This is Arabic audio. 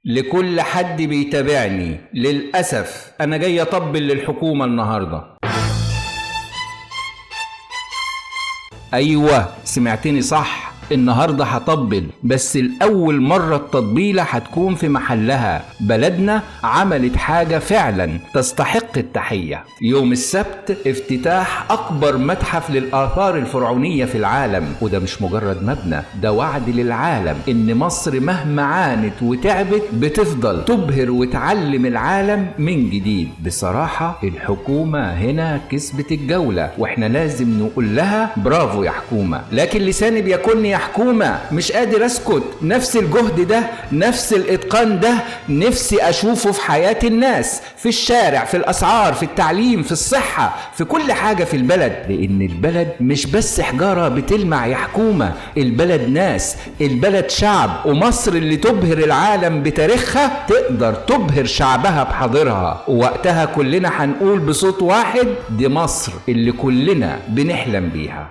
لكل حد بيتابعني، للأسف أنا جاي أطبل للحكومة النهاردة. أيوة سمعتني صح، النهاردة هطبل، بس الأول مرة التطبيلة هتكون في محلها. بلدنا عملت حاجة فعلا تستحق التحية. يوم السبت افتتاح أكبر متحف للآثار الفرعونية في العالم، وده مش مجرد مبنى، ده وعد للعالم إن مصر مهما عانت وتعبت بتفضل تبهر وتعلم العالم من جديد. بصراحة الحكومة هنا كسبت الجولة، واحنا لازم نقول لها برافو يا حكومة. لكن لساني بياكلني يا حكومة، مش قادر اسكت. نفس الجهد ده، نفس الاتقان ده، نفسي اشوفه في حياة الناس، في الشارع، في الاسعار، في التعليم، في الصحة، في كل حاجة في البلد. لان البلد مش بس حجارة بتلمع يا حكومة، البلد ناس، البلد شعب. ومصر اللي تبهر العالم بتاريخها تقدر تبهر شعبها بحاضرها، ووقتها كلنا هنقول بصوت واحد دي مصر اللي كلنا بنحلم بيها.